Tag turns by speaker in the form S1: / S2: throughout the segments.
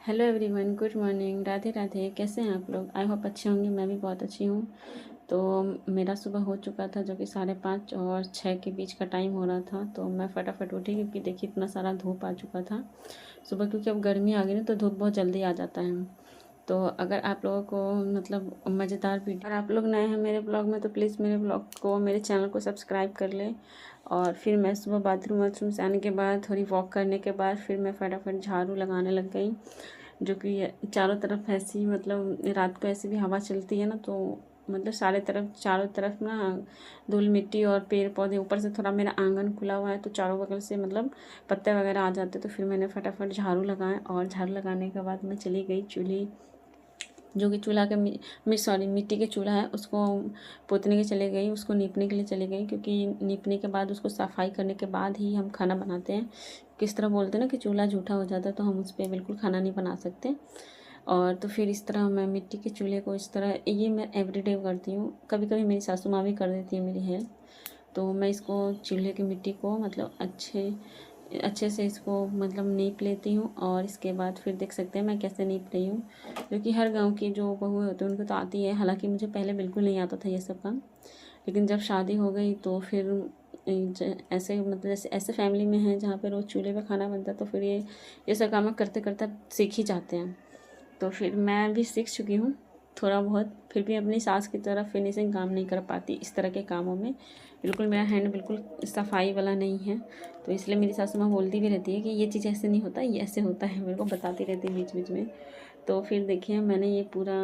S1: Hello everyone, good morning, Radhe Radhe. कैसे हैं आप लोग? आई होप अच्छे होंगे। मैं भी बहुत अच्छी हूँ। तो मेरा सुबह हो चुका था, जो कि 5:30 और 6 के बीच का टाइम हो रहा था। तो मैं फटाफट उठी, क्योंकि देखिए इतना सारा धूप आ चुका था सुबह, क्योंकि अब गर्मी आ गई ना, तो धूप बहुत जल्दी आ जाता है। तो अगर आप लोगों को मतलब मज़ेदार वीडियो, अगर आप लोग नए हैं मेरे ब्लॉग में, तो प्लीज़ मेरे ब्लॉग को, मेरे चैनल को सब्सक्राइब कर लें। और फिर मैं सुबह बाथरूम से आने के बाद, थोड़ी वॉक करने के बाद, फिर मैं फटाफट झाड़ू लगाने लग गई, जो कि चारों तरफ ऐसी मतलब रात को ऐसी भी हवा चलती है ना, तो मतलब चारों तरफ ना धूल मिट्टी और पेड़ पौधे, ऊपर से थोड़ा मेरा आंगन खुला हुआ है, तो चारों बगल से मतलब पत्ते वगैरह आ जाते। तो फिर मैंने फटाफट झाड़ू लगाया, और झाड़ू लगाने के बाद मैं चली गई चूल्ही, जो कि चूल्हा का सॉरी मिट्टी के चूल्हा है, उसको पोतने के चले गई, उसको नीपने के लिए चले गई, क्योंकि नीपने के बाद उसको सफाई करने के बाद ही हम खाना बनाते हैं। किस तरह बोलते हैं ना कि चूल्हा झूठा हो जाता है, तो हम उस पर बिल्कुल खाना नहीं बना सकते। और तो फिर इस तरह मैं मिट्टी के चूल्हे को इस तरह, ये मैं एवरीडे करती हूँ। कभी कभी मेरी सासू माँ भी कर देती है मेरी हेल्प। तो मैं इसको चूल्हे की मिट्टी को मतलब अच्छे से इसको मतलब नीप लेती हूँ। और इसके बाद फिर देख सकते हैं मैं कैसे नीप रही हूँ, जो कि हर गांव की जो बहुएं होती हैं उनको तो आती है। हालांकि मुझे पहले बिल्कुल नहीं आता था ये सब काम, लेकिन जब शादी हो गई तो फिर ऐसे मतलब जैसे ऐसे फैमिली में है जहाँ पे रोज़ चूल्हे पे खाना बनता है, तो फिर ये सब काम करते करते सीख ही जाते हैं। तो फिर मैं भी सीख चुकी हूँ थोड़ा बहुत। फिर भी अपनी सास की तरह फिनिशिंग काम नहीं कर पाती इस तरह के कामों में। बिल्कुल मेरा हैंड बिल्कुल सफाई वाला नहीं है, तो इसलिए मेरी सासू माँ बोलती भी रहती है कि ये चीज़ ऐसे नहीं होता, ये ऐसे होता है, मेरे को बताती रहती है बीच बीच में। तो फिर देखिए मैंने ये पूरा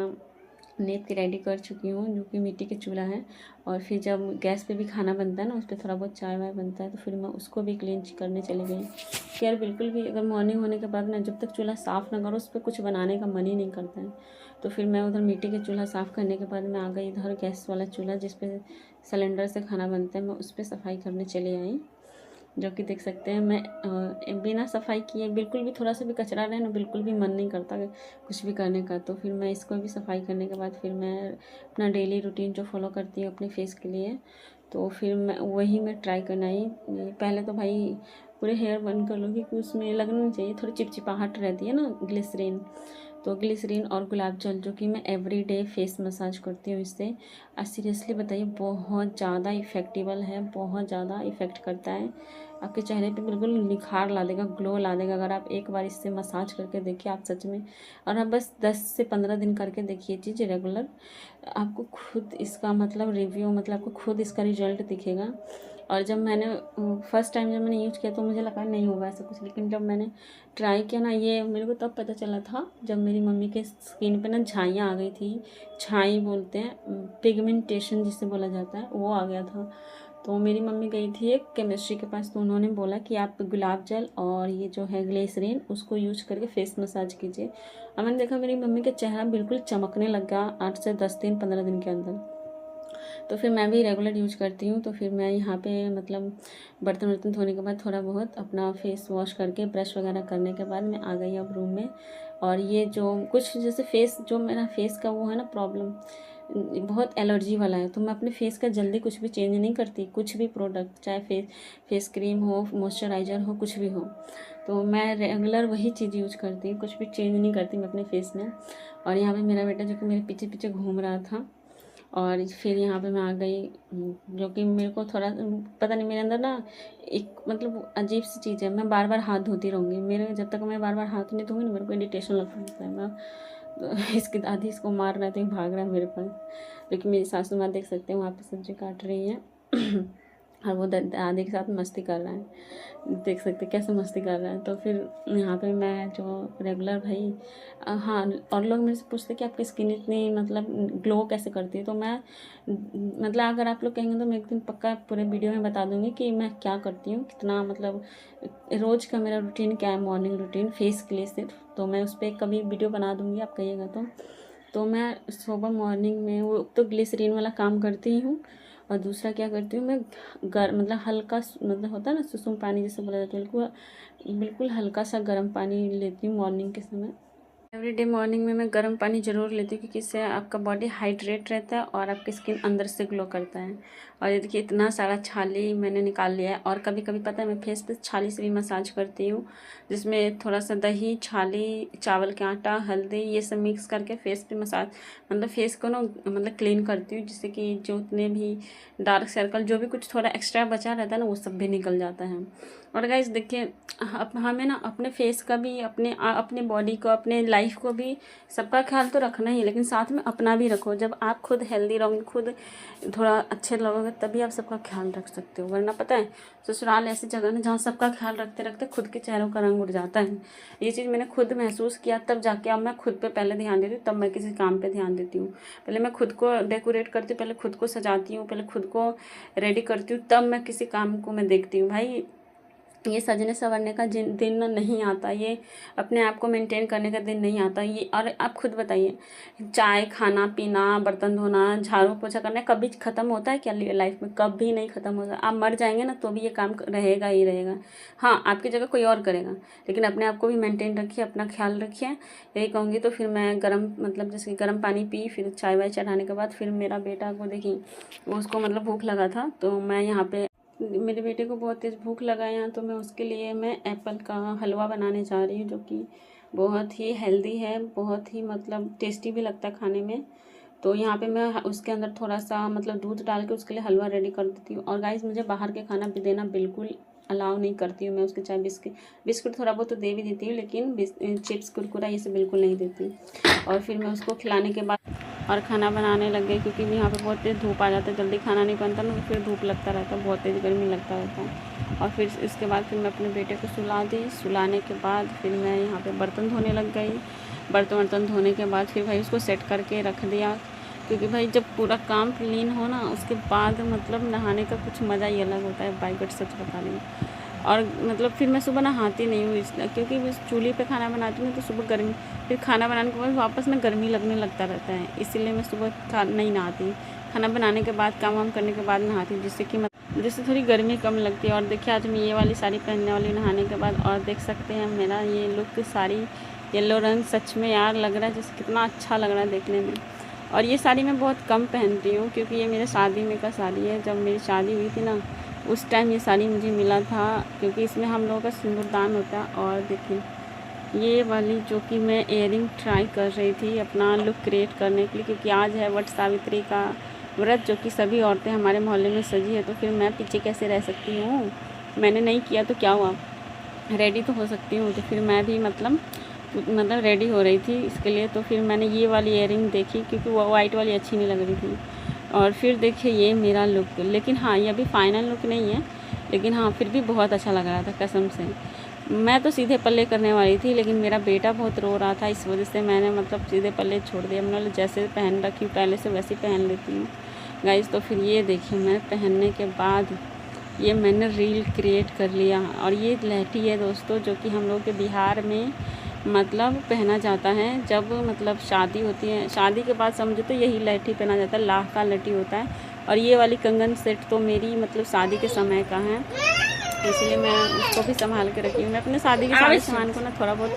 S1: नेप के रेडी कर चुकी हूँ, जो कि मिट्टी के चूल्हा है। और फिर जब गैस पे भी खाना बनता है ना, उस पर थोड़ा बहुत चाय वाय बनता है, तो फिर मैं उसको भी क्लीन करने चली गई। कि यार बिल्कुल भी अगर मॉर्निंग होने के बाद ना, जब तक चूल्हा साफ़ ना करो, उस पर कुछ बनाने का मन ही नहीं करता है। तो फिर मैं उधर मिट्टी के चूल्हा साफ़ करने के बाद मैं आ गई इधर गैस वाला चूल्हा, जिस पे सिलेंडर से खाना बनता है, मैं उस पर सफाई करने चली आई। जो कि देख सकते हैं मैं बिना सफाई किए बिल्कुल भी थोड़ा सा भी कचरा रहे ना, बिल्कुल भी मन नहीं करता कुछ भी करने का। तो फिर मैं इसको भी सफाई करने के बाद फिर मैं अपना डेली रूटीन जो फॉलो करती हूँ अपने फेस के लिए, तो फिर मैं वही मैं ट्राई करना ही। पहले तो भाई पूरे हेयर बंद कर लो, क्योंकि उसमें लगना नहीं चाहिए, थोड़ी चिपचिपाहट रहती है ना ग्लिसरीन। तो ग्लिसरीन और गुलाब जल, जो कि मैं एवरीडे फेस मसाज करती हूँ इससे। और सीरियसली बताइए बहुत ज़्यादा इफ़ेक्टिबल है, बहुत ज़्यादा इफ़ेक्ट करता है। आपके चेहरे पे बिल्कुल निखार ला देगा, ग्लो ला देगा, अगर आप एक बार इससे मसाज करके देखिए आप सच में। और आप बस 10 से 15 दिन करके देखिए चीज़ रेगुलर, आपको खुद इसका मतलब रिव्यू, मतलब आपको खुद इसका रिजल्ट दिखेगा। और जब मैंने फर्स्ट टाइम जब मैंने यूज़ किया तो मुझे लगा नहीं होगा ऐसा कुछ, लेकिन जब मैंने ट्राई किया ना, ये मेरे को तब पता चला था जब मेरी मम्मी के स्किन पे ना झाइयाँ आ गई थी। छाई बोलते हैं, पिगमेंटेशन जिसे बोला जाता है, वो आ गया था। तो मेरी मम्मी गई थी एक केमिस्ट्री के पास, तो उन्होंने बोला कि आप गुलाब जल और ये जो है ग्लिसरीन, उसको यूज करके फेस मसाज कीजिए। और मैंने देखा मेरी मम्मी का चेहरा बिल्कुल चमकने लगा 8 से 10 दिन 15 दिन के अंदर। तो फिर मैं भी रेगुलर यूज करती हूँ। तो फिर मैं यहाँ पे मतलब बर्तन वर्तन धोने के बाद थोड़ा बहुत अपना फेस वॉश करके ब्रश वगैरह करने के बाद मैं आ गई अब रूम में। और ये जो कुछ जैसे फेस, जो मेरा फेस का वो है ना प्रॉब्लम, बहुत एलर्जी वाला है, तो मैं अपने फेस का जल्दी कुछ भी चेंज नहीं करती, कुछ भी प्रोडक्ट, चाहे फेस क्रीम हो, मॉइस्चराइज़र हो, कुछ भी हो, तो मैं रेगुलर वही चीज़ यूज करती हूँ, कुछ भी चेंज नहीं करती मैं अपने फेस में। और यहाँ पे मेरा बेटा जो कि मेरे पीछे पीछे घूम रहा था। और फिर यहाँ पे मैं आ गई, जो कि मेरे को थोड़ा पता नहीं, मेरे अंदर ना एक मतलब अजीब सी चीज़ है, मैं बार बार हाथ धोती रहूँगी। मेरे जब तक मैं बार बार हाथ नहीं धोऊँगी ना, मेरे को इरिटेशन लगता है। मैं तो इसकी दादी इसको मार रहा था, भाग रहा है मेरे पास, लेकिन मेरी सासू माँ देख सकते हैं वहाँ पे सब्जी काट रही है और वो दादी के साथ मस्ती कर रहा है, देख सकते कैसे मस्ती कर रहा है। तो फिर यहाँ पे मैं जो रेगुलर भाई, हाँ, और लोग मेरे से पूछते कि आपकी स्किन इतनी मतलब ग्लो कैसे करती है, तो मैं मतलब अगर आप लोग कहेंगे तो मैं एक दिन पक्का पूरे वीडियो में बता दूँगी कि मैं क्या करती हूँ, कितना मतलब रोज़ का मेरा रूटीन क्या है, मॉर्निंग रूटीन फेस के लिए सिर्फ। तो मैं उस पर कभी वीडियो बना दूँगी, आप कहिएगा तो मैं सुबह मॉर्निंग में वो तो ग्लिसरीन वाला काम करती ही हूँ। और दूसरा क्या करती हूँ मैं, मतलब हल्का मतलब होता है ना सुसुम पानी जिसे बोला जाता है, बिल्कुल बिल्कुल हल्का सा गर्म पानी लेती हूँ मॉर्निंग के समय। एवरीडे मॉर्निंग में मैं गर्म पानी ज़रूर लेती हूँ, क्योंकि इससे आपका बॉडी हाइड्रेट रहता है और आपकी स्किन अंदर से ग्लो करता है। और ये देखिए इतना सारा छाली मैंने निकाल लिया है। और कभी कभी पता है मैं फेस पे छाली से भी मसाज करती हूँ, जिसमें थोड़ा सा दही, छाली, चावल का आटा, हल्दी, ये सब मिक्स करके फेस पे मसाज, मतलब फेस को ना मतलब क्लीन करती हूँ, जिससे कि जो उतने भी डार्क सर्कल, जो भी कुछ थोड़ा एक्स्ट्रा बचा रहता है ना, वो सब भी निकल जाता है। और गाइस देखिए, हमें ना अपने फेस का भी, अपने बॉडी को, अपने लाइफ को भी, सबका ख्याल तो रखना ही है, लेकिन साथ में अपना भी रखो। जब आप खुद हेल्दी रहोगे, खुद थोड़ा अच्छे लगोगे, तभी आप सबका ख्याल रख सकते हो। वरना पता है ससुराल ऐसी जगह ना जहाँ सबका ख्याल रखते रखते खुद के चेहरों का रंग उड़ जाता है। ये चीज़ मैंने खुद महसूस किया, तब जाके अब मैं खुद पे पहले ध्यान देती हूँ, तब मैं किसी काम पे ध्यान देती हूँ। पहले मैं खुद को डेकोरेट करती हूँ, पहले खुद को सजाती हूँ, पहले खुद को रेडी करती हूँ, तब मैं किसी काम को मैं देखती हूँ। भाई ये सजने संवरने का दिन नहीं आता, ये अपने आप को मेंटेन करने का दिन नहीं आता ये। और आप खुद बताइए, चाय, खाना पीना, बर्तन धोना, झाड़ू पोछा करना कभी ख़त्म होता है क्या लाइफ में? कभी नहीं ख़त्म होता। आप मर जाएंगे ना तो भी ये काम रहेगा ही रहेगा। हाँ, आपकी जगह कोई और करेगा, लेकिन अपने आप को भी मेंटेन रखिए, अपना ख्याल रखिए, यही कहूँगी। तो फिर मैं गर्म, मतलब जैसे कि गर्म पानी पी, फिर चाय वाय चढ़ाने के बाद फिर मेरा बेटा को देखी, उसको मतलब भूख लगा था, तो मैं यहाँ पे, मेरे बेटे को बहुत तेज़ भूख लगा है, तो मैं उसके लिए मैं एप्पल का हलवा बनाने जा रही हूँ, जो कि बहुत ही हेल्दी है, बहुत ही मतलब टेस्टी भी लगता है खाने में। तो यहाँ पे मैं उसके अंदर थोड़ा सा मतलब दूध डाल के उसके लिए हलवा रेडी कर देती हूँ। और गाइस, मुझे बाहर के खाना भी देना बिल्कुल अलाउ नहीं करती हूँ मैं उसके, चाहे बिस्किट थोड़ा बहुत तो दे भी देती हूँ, लेकिन चिप्स, कुरकुरा ये सब बिल्कुल नहीं देती। और फिर मैं उसको खिलाने के बाद और खाना बनाने लग गई, क्योंकि यहाँ पे बहुत तेज़ धूप आ जाता है, जल्दी खाना नहीं बनता ना, तो फिर धूप लगता रहता है, बहुत तेज़ गर्मी लगता रहता है। और फिर इसके बाद फिर मैं अपने बेटे को सुला दी। सुलाने के बाद फिर मैं यहाँ पे बर्तन धोने लग गई। बर्तन धोने के बाद फिर भाई उसको सेट करके रख दिया, क्योंकि भाई जब पूरा काम क्लीन हो ना, उसके बाद मतलब नहाने का कुछ मज़ा ही अलग होता है, बाई गॉड सच बता रही हूँ। और मतलब फिर मैं सुबह नहाती नहीं हूँ, इसलिए क्योंकि मैं चूल्हे पे खाना बनाती हूँ तो सुबह गर्मी, फिर खाना बनाने के बाद वापस ना गर्मी लगने लगता रहता है, इसीलिए मैं सुबह नहीं नहाती। खाना बनाने के बाद, काम वाम करने के बाद नहाती हूँ, जिससे थोड़ी गर्मी कम लगती है। और देखिए आज मैं ये वाली साड़ी पहनने वाली नहाने के बाद, और देख सकते हैं मेरा ये लुक, साड़ी येलो रंग, सच में यार लग रहा है जैसे कितना अच्छा लग रहा है देखने में। और ये साड़ी मैं बहुत कम पहनती हूँ, क्योंकि ये मेरे शादी में का साड़ी है। जब मेरी शादी हुई थी ना, उस टाइम ये साड़ी मुझे मिला था, क्योंकि इसमें हम लोगों का सिंदूरदान होता है। और देखिए ये वाली जो कि मैं इयरिंग ट्राई कर रही थी अपना लुक क्रिएट करने के लिए, क्योंकि आज है वट सावित्री का व्रत, जो कि सभी औरतें हमारे मोहल्ले में सजी है, तो फिर मैं पीछे कैसे रह सकती हूँ? मैंने नहीं किया तो क्या हुआ, रेडी तो हो सकती हूँ। तो फिर मैं भी मतलब रेडी हो रही थी इसके लिए। तो फिर मैंने ये वाली इयरिंग देखी, क्योंकि वो वाइट वाली अच्छी नहीं लग रही थी। और फिर देखिए ये मेरा लुक, लेकिन हाँ ये अभी फाइनल लुक नहीं है, लेकिन हाँ फिर भी बहुत अच्छा लग रहा था कसम से। मैं तो सीधे पल्ले करने वाली थी, लेकिन मेरा बेटा बहुत रो रहा था, इस वजह से मैंने मतलब सीधे पल्ले छोड़ दिया। मैंने जैसे पहन रखी हूँ पहले से वैसे पहन लेती हूँ गाइस। तो फिर ये देखिए मैंने पहनने के बाद ये मैंने रील क्रिएट कर लिया। और ये लहठी है दोस्तों, जो कि हम लोग के बिहार में मतलब पहना जाता है जब मतलब शादी होती है, शादी के बाद समझो तो यही लहठी पहना जाता है, लाख का लहठी होता है। और ये वाली कंगन सेट तो मेरी मतलब शादी के समय का है, इसलिए मैं उसको भी संभाल के रखी हूँ। मैं अपने शादी के सारे सामान को ना थोड़ा बहुत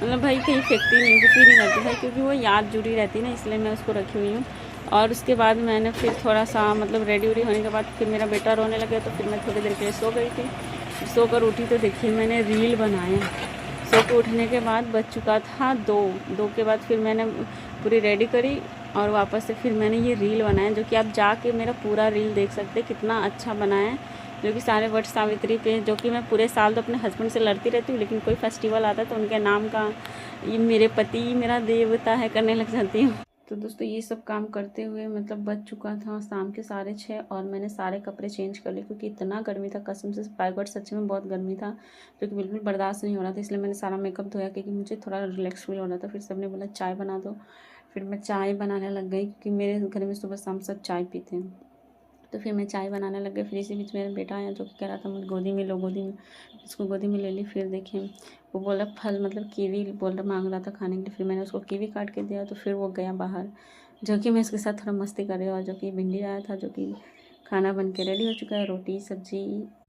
S1: मतलब भाई कहीं फेंकती नहीं, कुछ भी नहीं करती भाई, क्योंकि वो याद जुड़ी रहती है ना, इसलिए मैं उसको रखी हुई हूँ। और उसके बाद मैंने फिर थोड़ा सा मतलब रेडी वेडी होने के बाद फिर मेरा बेटा रोने लगा, तो फिर मैं थोड़ी देर के लिए सो गई थी। सोकर उठी तो देखिए मैंने रील बनाया। सो के उठने के बाद बज चुका था 2 के बाद फिर मैंने पूरी रेडी करी, और वापस से फिर मैंने ये रील बनाया, जो कि आप जाके मेरा पूरा रील देख सकते हैं, कितना अच्छा बनाया है। जो कि सारे वट सावित्री पे, जो कि मैं पूरे साल तो अपने हस्बैंड से लड़ती रहती हूँ, लेकिन कोई फेस्टिवल आता है तो उनके नाम का ये मेरे पति मेरा देवता है करने लग जाती हूँ। तो दोस्तों ये सब काम करते हुए मतलब बज चुका था शाम के 6:30, और मैंने सारे कपड़े चेंज कर लिए, क्योंकि इतना गर्मी था कसम से, बाय गॉड सच में बहुत गर्मी था, जो कि बिल्कुल बर्दाश्त नहीं हो रहा था। इसलिए मैंने सारा मेकअप धोया, क्योंकि मुझे थोड़ा रिलैक्स फील हो रहा था। फिर सबने बोला चाय बना दो, फिर मैं चाय बनाने लग गई, क्योंकि मेरे घर में सुबह शाम सब चाय पीते हैं। तो फिर मैं चाय बनाने लग गई। फिर इसी बीच मेरा बेटा आया, जो कि कह रहा था मुझे गोदी में लो, गोदी में, उसको गोदी में ले ली। फिर देखिए वो बोला फल मतलब कीवी बोल रहा, मांग रहा था खाने के लिए, फिर मैंने उसको कीवी काट के दिया। तो फिर वो गया बाहर, जो कि मैं इसके साथ थोड़ा मस्ती कर रही हूँ। और जो कि भिंडी आया था, जो कि खाना बन के रेडी हो चुका है, रोटी सब्जी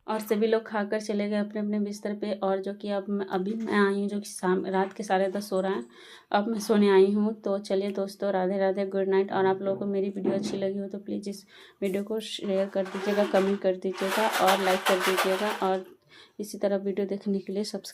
S1: और सभी लोग खाकर चले गए अपने अपने बिस्तर पे। और जो कि अभी मैं आई हूँ, जो कि रात के 10:30 हो रहा है, अब मैं सोने आई हूँ। तो चलिए दोस्तों, राधे राधे, गुड नाइट। और आप लोगों को मेरी वीडियो अच्छी लगी हो तो प्लीज़ इस वीडियो को शेयर कर दीजिएगा, कमेंट कर दीजिएगा और लाइक कर दीजिएगा। और इसी तरह वीडियो देखने के लिए सब्सक्राइब